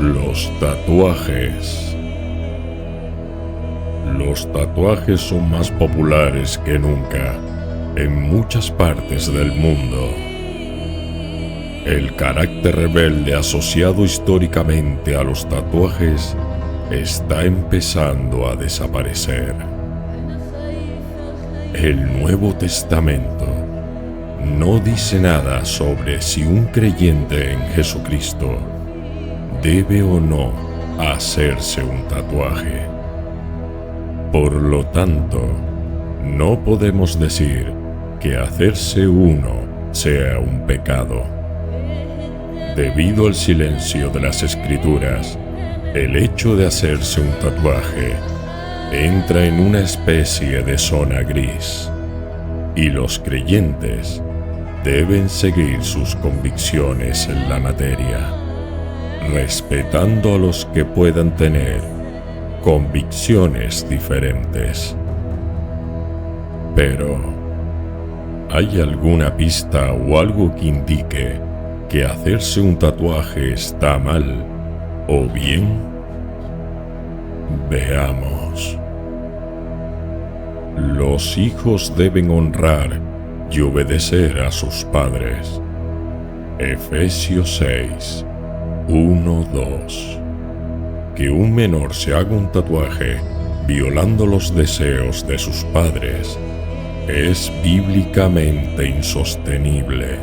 Los tatuajes. Los tatuajes son más populares que nunca en muchas partes del mundo. El carácter rebelde asociado históricamente a los tatuajes está empezando a desaparecer. El Nuevo Testamento no dice nada sobre si un creyente en Jesucristo debe o no hacerse un tatuaje. Por lo tanto, no podemos decir que hacerse uno sea un pecado. Debido al silencio de las Escrituras, el hecho de hacerse un tatuaje entra en una especie de zona gris, y los creyentes deben seguir sus convicciones en la materia, respetando a los que puedan tener convicciones diferentes. Pero, ¿hay alguna pista o algo que indique que hacerse un tatuaje está mal o bien? Veamos. Los hijos deben honrar y obedecer a sus padres. Efesios 6, 1-2. Que un menor se haga un tatuaje violando los deseos de sus padres es bíblicamente insostenible.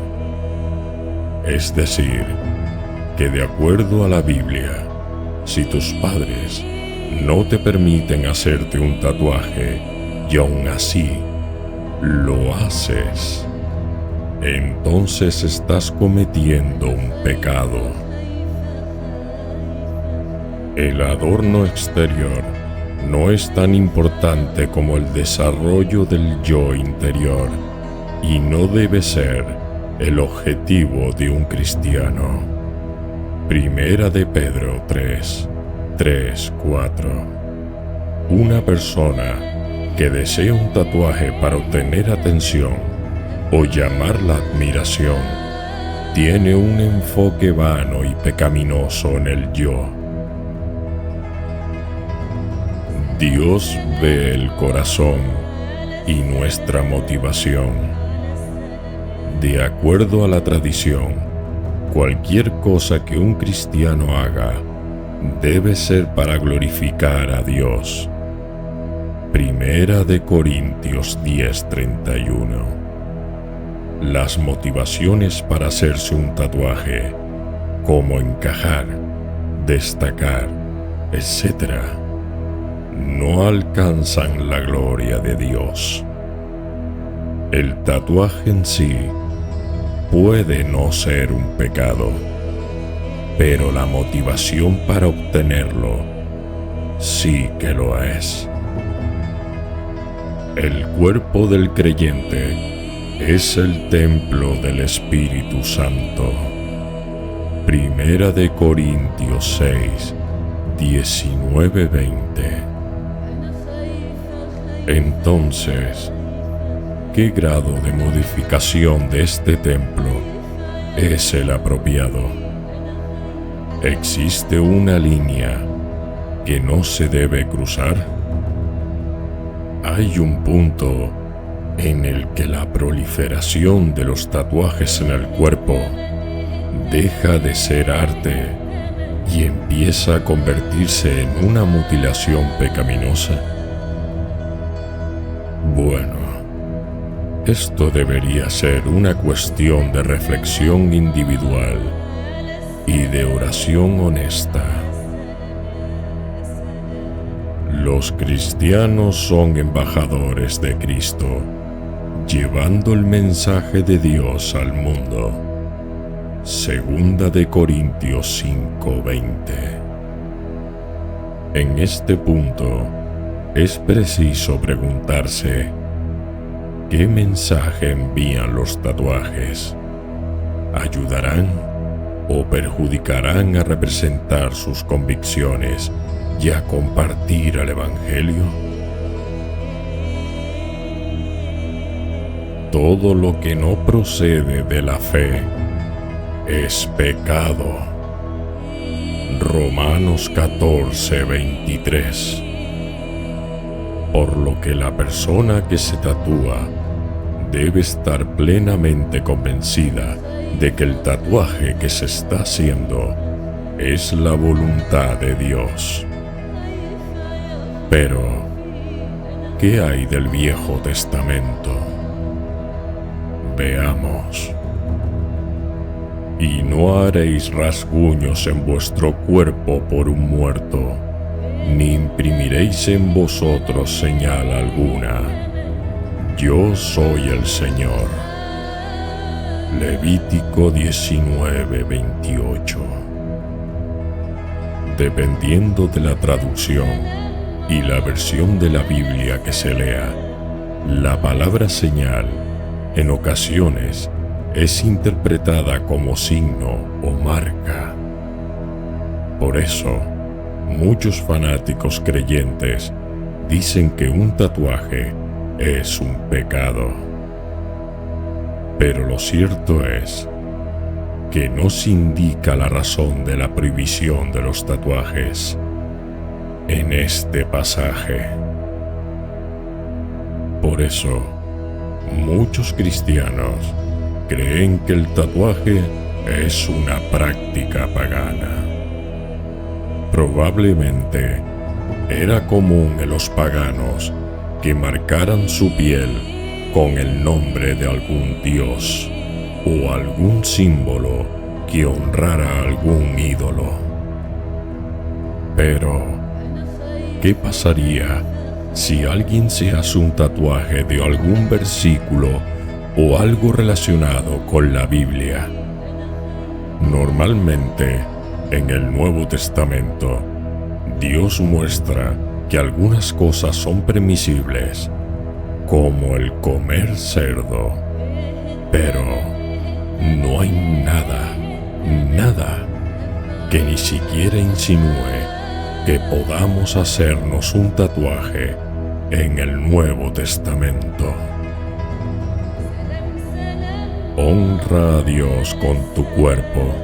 Es decir, que de acuerdo a la Biblia, si tus padres no te permiten hacerte un tatuaje y aún así lo haces, entonces estás cometiendo un pecado. El adorno exterior no es tan importante como el desarrollo del yo interior y no debe ser el objetivo de un cristiano. Primera de Pedro 3:4. Una persona que desea un tatuaje para obtener atención o llamar la admiración tiene un enfoque vano y pecaminoso en el yo. Dios ve el corazón y nuestra motivación. De acuerdo a la tradición, cualquier cosa que un cristiano haga debe ser para glorificar a Dios. Primera de Corintios 10:31. Las motivaciones para hacerse un tatuaje, como encajar, destacar, etc., no alcanzan la gloria de Dios. El tatuaje en sí puede no ser un pecado, pero la motivación para obtenerlo sí que lo es. El cuerpo del creyente es el templo del Espíritu Santo. Primera de Corintios 6, 19-20. Entonces, ¿qué grado de modificación de este templo es el apropiado? ¿Existe una línea que no se debe cruzar? ¿Hay un punto en el que la proliferación de los tatuajes en el cuerpo deja de ser arte y empieza a convertirse en una mutilación pecaminosa? Bueno, esto debería ser una cuestión de reflexión individual y de oración honesta. Los cristianos son embajadores de Cristo, llevando el mensaje de Dios al mundo. Segunda de Corintios 5:20. En este punto, es preciso preguntarse, ¿qué mensaje envían los tatuajes? ¿Ayudarán o perjudicarán a representar sus convicciones y a compartir el Evangelio? Todo lo que no procede de la fe es pecado. Romanos 14:23. Por lo que la persona que se tatúa debe estar plenamente convencida de que el tatuaje que se está haciendo es la voluntad de Dios. Pero, ¿qué hay del Viejo Testamento? Veamos. Y no haréis rasguños en vuestro cuerpo por un muerto, ni imprimiréis en vosotros señal alguna. Yo soy el Señor. Levítico 19:28. Dependiendo de la traducción y la versión de la Biblia que se lea, la palabra señal en ocasiones es interpretada como signo o marca. Por eso, muchos fanáticos creyentes dicen que un tatuaje es un pecado. Pero lo cierto es que no se indica la razón de la prohibición de los tatuajes en este pasaje. Por eso, muchos cristianos creen que el tatuaje es una práctica pagana. Probablemente era común en los paganos que marcaran su piel con el nombre de algún dios o algún símbolo que honrara a algún ídolo. Pero, ¿qué pasaría si alguien se hace un tatuaje de algún versículo o algo relacionado con la Biblia? Normalmente, en el Nuevo Testamento, Dios muestra que algunas cosas son permisibles, como el comer cerdo, pero no hay nada que ni siquiera insinúe que podamos hacernos un tatuaje en el Nuevo Testamento. Honra a Dios con tu cuerpo.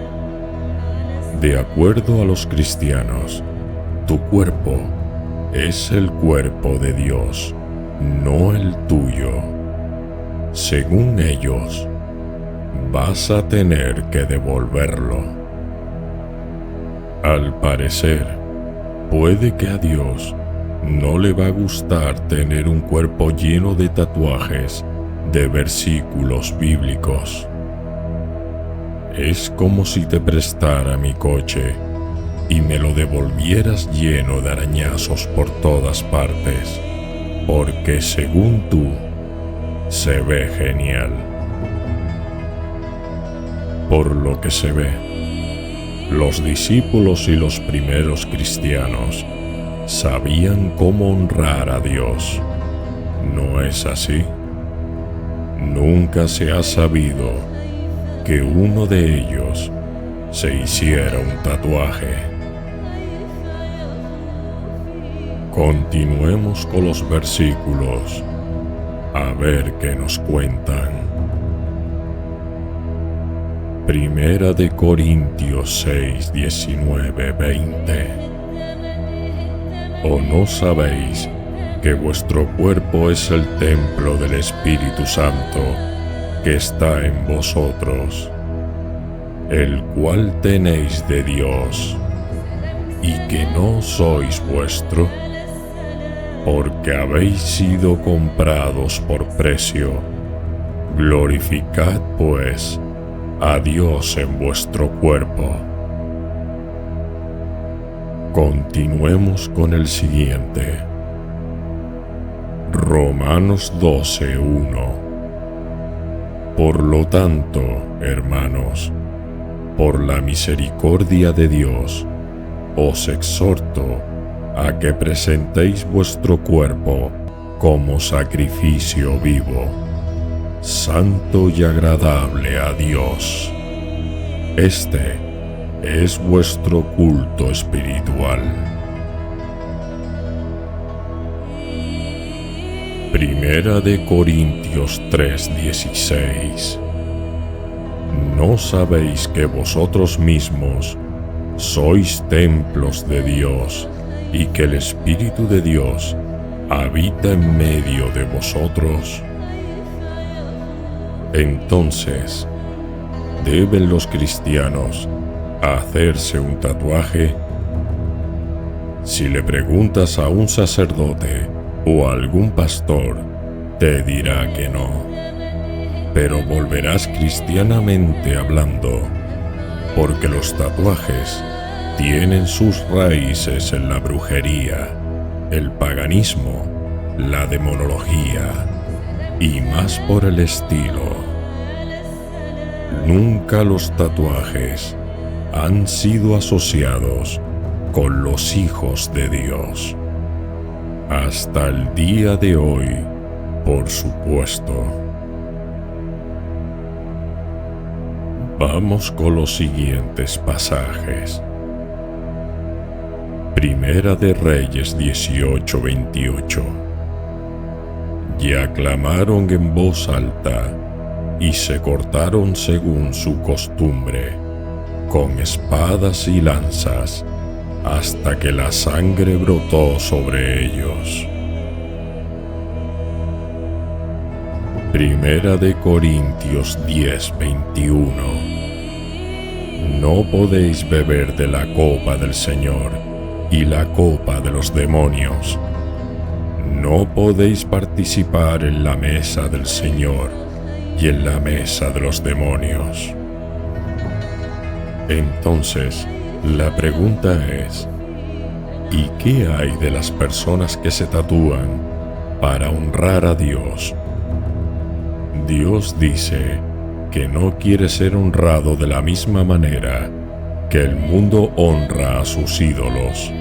De acuerdo a los cristianos, tu cuerpo es el cuerpo de Dios, no el tuyo. Según ellos, vas a tener que devolverlo. Al parecer, puede que a Dios no le va a gustar tener un cuerpo lleno de tatuajes de versículos bíblicos. Es como si te prestara mi coche y me lo devolvieras lleno de arañazos por todas partes, porque según tú, se ve genial. Por lo que se ve, los discípulos y los primeros cristianos sabían cómo honrar a Dios. ¿No es así? Nunca se ha sabido que uno de ellos se hiciera un tatuaje. Continuemos con los versículos, a ver qué nos cuentan. Primera de Corintios 6, 19, 20. ¿O no sabéis que vuestro cuerpo es el templo del Espíritu Santo que está en vosotros, el cual tenéis de Dios, y que no sois vuestro? Porque habéis sido comprados por precio. Glorificad, pues, a Dios en vuestro cuerpo. Continuemos con el siguiente. Romanos 12:1. Por lo tanto, hermanos, por la misericordia de Dios, os exhorto a que presentéis vuestro cuerpo como sacrificio vivo, santo y agradable a Dios. Este es vuestro culto espiritual. Primera de Corintios 3:16. ¿No sabéis que vosotros mismos sois templos de Dios y que el Espíritu de Dios habita en medio de vosotros? Entonces, ¿deben los cristianos hacerse un tatuaje? Si le preguntas a un sacerdote o a algún pastor, te dirá que no. Pero volverás cristianamente hablando, porque los tatuajes tienen sus raíces en la brujería, el paganismo, la demonología y más por el estilo. Nunca los tatuajes han sido asociados con los hijos de Dios. Hasta el día de hoy, por supuesto. Vamos con los siguientes pasajes. Primera de Reyes 18:28. Y aclamaron en voz alta, y se cortaron según su costumbre, con espadas y lanzas, hasta que la sangre brotó sobre ellos. Primera de Corintios 10:21. No podéis beber de la copa del Señor y la copa de los demonios. No podéis participar en la mesa del Señor y en la mesa de los demonios. Entonces, la pregunta es, ¿y qué hay de las personas que se tatúan para honrar a Dios? Dios dice que no quiere ser honrado de la misma manera que el mundo honra a sus ídolos.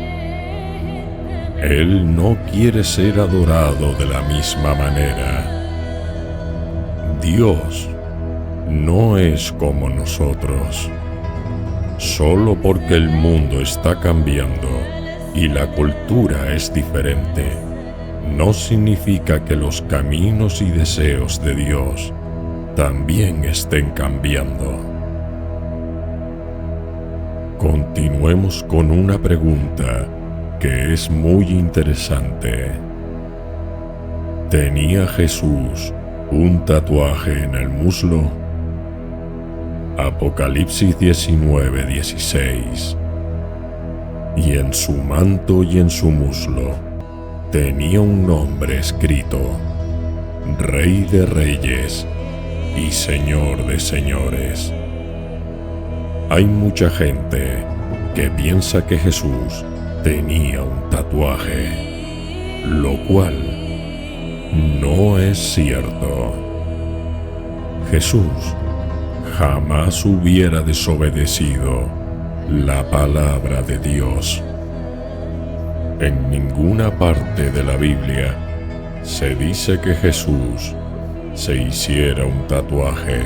Él no quiere ser adorado de la misma manera. Dios no es como nosotros. Solo porque el mundo está cambiando y la cultura es diferente, no significa que los caminos y deseos de Dios también estén cambiando. Continuemos con una pregunta que es muy interesante. ¿Tenía Jesús un tatuaje en el muslo? Apocalipsis 19:16. Y en su manto y en su muslo tenía un nombre escrito: Rey de Reyes y Señor de Señores. Hay mucha gente que piensa que Jesús tenía un tatuaje, lo cual no es cierto. Jesús jamás hubiera desobedecido la palabra de Dios. En ninguna parte de la Biblia se dice que Jesús se hiciera un tatuaje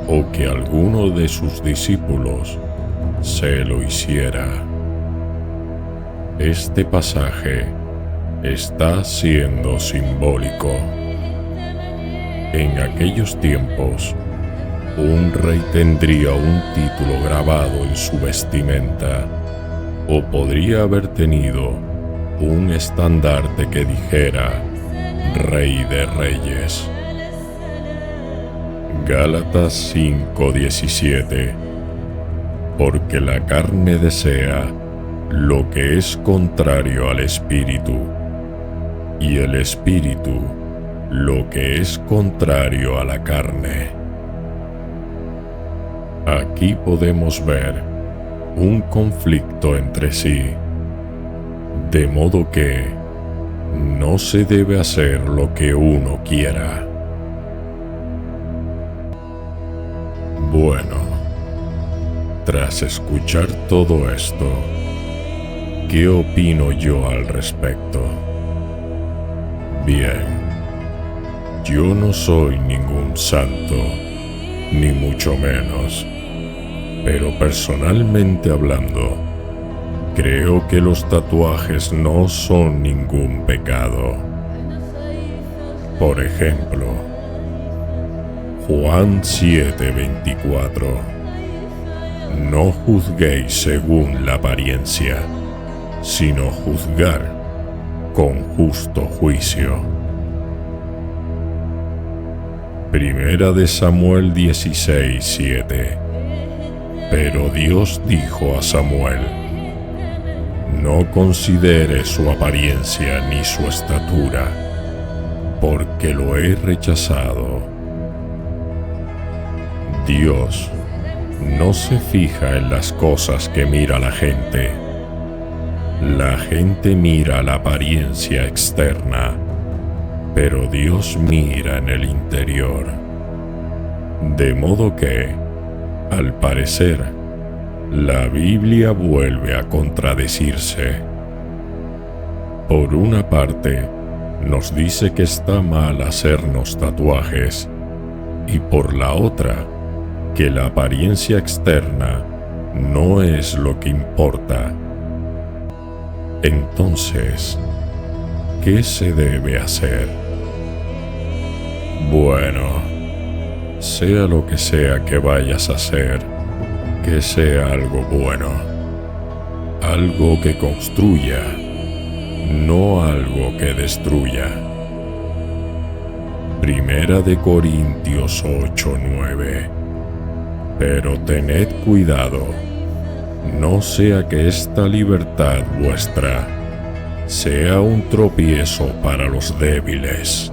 o que alguno de sus discípulos se lo hiciera. Este pasaje está siendo simbólico. En aquellos tiempos, un rey tendría un título grabado en su vestimenta, o podría haber tenido un estandarte que dijera Rey de Reyes. Gálatas 5:17. Porque la carne desea lo que es contrario al espíritu, y el espíritu lo que es contrario a la carne. Aquí podemos ver un conflicto entre sí, de modo que no se debe hacer lo que uno quiera. Bueno, tras escuchar todo esto, ¿qué opino yo al respecto? Bien, yo no soy ningún santo, ni mucho menos, pero personalmente hablando, creo que los tatuajes no son ningún pecado. Por ejemplo, Juan 7:24 No juzguéis según la apariencia, sino juzgar con justo juicio. Primera de Samuel 16:7. Pero Dios dijo a Samuel: no consideres su apariencia ni su estatura, porque lo he rechazado. Dios no se fija en las cosas que mira la gente. La gente mira la apariencia externa, pero Dios mira en el interior. De modo que, al parecer, la Biblia vuelve a contradecirse. Por una parte, nos dice que está mal hacernos tatuajes, y por la otra, que la apariencia externa no es lo que importa. Entonces, ¿qué se debe hacer? Bueno, sea lo que sea que vayas a hacer, que sea algo bueno, algo que construya, no algo que destruya. Primera de Corintios 8:9. Pero tened cuidado, no sea que esta libertad vuestra sea un tropiezo para los débiles.